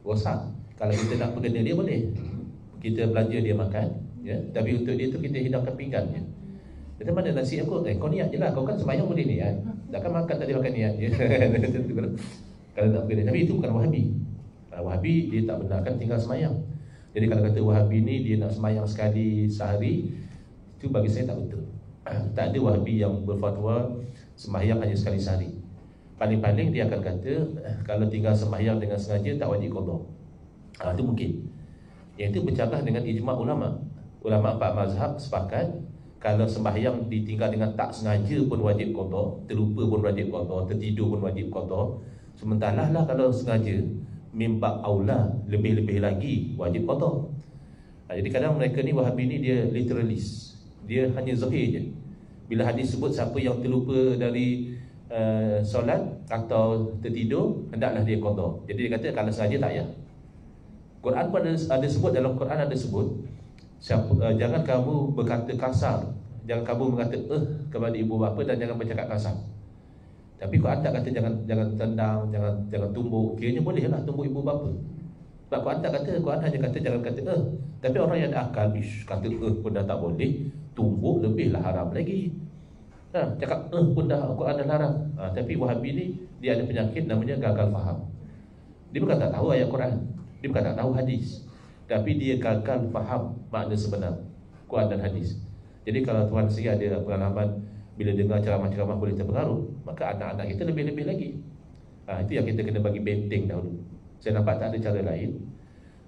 rosak. Kalau kita nak berkena dia boleh, kita belanja dia makan ya, tapi untuk dia tu kita hidangkan pinggannya. Kata mana nasi aku? Kau niat je lah, kau kan semayang boleh niat. Takkan makan tak dia makan niat je. Kalau nak berkena. Tapi itu bukan Wahabi. Wahabi dia tak benarkan tinggal semayang. Jadi kalau kata Wahabi ni dia nak semayang sekali sehari, itu bagi saya tak betul. Tak ada Wahabi yang berfatwa sembahyang hanya sekali sehari. Paling-paling dia akan kata kalau tinggal sembahyang dengan sengaja tak wajib qada. Itu mungkin. Yang itu bercanggah dengan ijma' ulama. Ulama empat mazhab sepakat kalau sembahyang ditinggal dengan tak sengaja pun wajib qada, terlupa pun wajib qada, tertidur pun wajib qada. Sementara lah kalau sengaja, mimba aula, lebih-lebih lagi wajib qada. Jadi kadang mereka ni Wahabi ni dia literalis. Dia hanya zahir je. Bila hadis sebut siapa yang terlupa dari solat atau tertidur, hendaklah dia qada. Jadi dia kata kalau saja tak payah. Quran pun ada sebut, dalam Quran ada sebut jangan kamu berkata kasar, jangan kamu berkata kepada ibu bapa, dan jangan bercakap kasar. Tapi Quran tak kata jangan tendang, jangan tumbuk. Kiranya boleh lah tumbuk ibu bapa. Sebab Quran tak kata, Quran hanya kata jangan kata Tapi orang yang ada akal kata pun dah tak boleh, tumbuk lebihlah haram lagi. Cakap pun dah Quran dah larang. Tapi Wahabi ni dia ada penyakit namanya gagal faham. Dia bukan tak tahu ayat Quran, dia bukan tak tahu hadis, tapi dia gagal faham makna sebenar Quran dan hadis. Jadi kalau tuan sendiri ada pengalaman bila dengar ceramah-ceramah boleh terpengaruh, maka anak-anak kita lebih-lebih lagi. Itu yang kita kena bagi benteng dahulu. Saya nampak tak ada cara lain.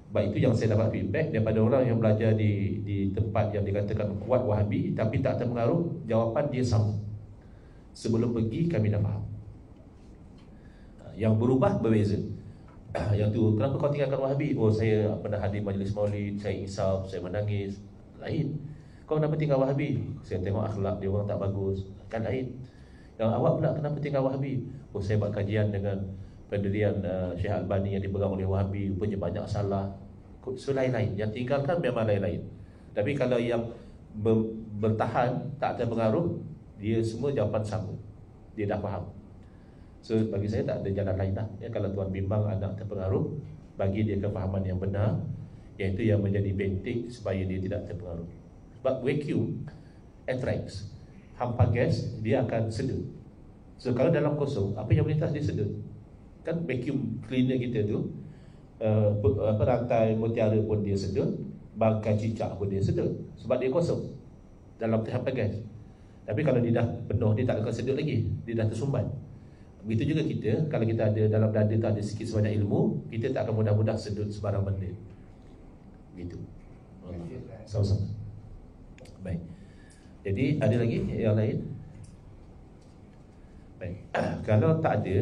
Sebab itu yang saya dapat feedback daripada orang yang belajar di tempat yang dikatakan kuat Wahabi tapi tak terpengaruh, jawapan dia sama. Sebelum pergi kami dah faham. Yang berubah berbeza. Yang tu, kenapa kau tinggalkan Wahabi? Oh, saya pernah hadir majlis maulid, saya insaf, saya menangis. Lain. Kau kenapa tinggal Wahabi? Saya tengok akhlak dia orang tak bagus. Kan lain. Yang awak pula kenapa tinggal Wahabi? Oh, saya buat kajian dengan pendirian Syekh Albani yang dipegang oleh Wahabi, rupanya banyak salah. So lain-lain. Yang tinggalkan memang lain-lain. Tapi kalau yang bertahan, tak terpengaruh, dia semua jawapan sama. Dia dah faham. So bagi saya tak ada jalan lain lah. Ya, kalau tuan bimbang anak terpengaruh, bagi dia kefahaman yang benar, iaitu yang menjadi bentik supaya dia tidak terpengaruh. Sebab vacuum, anthrax, hampa gas, dia akan sedut. So kalau dalam kosong, apa yang melintas dia sedut. Kan vacuum cleaner kita tu, rantai mutiara pun dia sedut, bangkai cicak pun dia sedut. Sebab dia kosong dalam hampa gas. Tapi kalau dia dah penuh, dia tak akan sedut lagi. Dia dah tersumbat. Begitu juga kita, kalau kita ada dalam dada tu ada sikit sebanyak ilmu, kita tak akan mudah-mudah sedut sebarang benda. Begitu. Sama-sama. Baik. Jadi ada lagi yang lain? Baik. Kalau tak ada,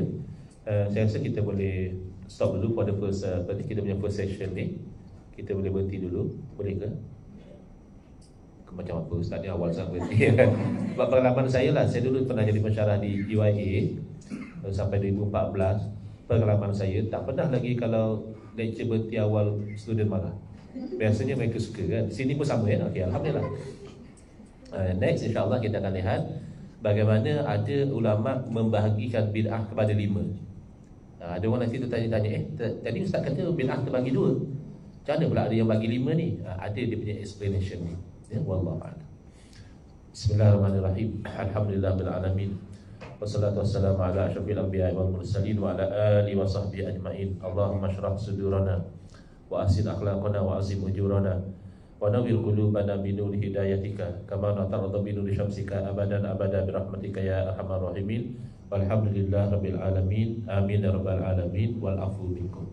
saya rasa kita boleh stop dulu pada first, kita punya first session ni. Kita boleh berhenti dulu. Boleh ke? Macam apa Ustaz ni awal sangat berhenti. Sebab pengalaman saya lah, saya dulu pernah jadi pensyarah di UIA sampai 2014. Pengalaman saya tak pernah lagi kalau lecture berhenti awal student marah. Biasanya mereka suka kan. Sini pun sama ya. Okey, alhamdulillah. Next insya-Allah kita akan lihat bagaimana ada ulama membahagikan bid'ah kepada 5. Ada orang nanti tanya-tanya, tadi Ustaz kata bid'ah terbagi 2. Macam mana pula ada yang bagi 5 ni? Ada dia punya explanation ni. Ya, wallahu a'lam. Bismillahirrahmanirrahim. Alhamdulillahil alamin. Wassalatu wassalamu ala asyrafil anbiya'i wal mursalin wa ala alihi wa sahbihi ajmain. Allahumma shrah sudurana wa ahsin akhlaqana wa azim ujurana wa nawwir qulubana bi nuri hidayatika kama natarda bi nuri syamsika abadan abada bi rahmatika ya arhamar rahimin. Walhamdulillah rabbil alamin. Amin ya rabbal alamin wal afu minkum.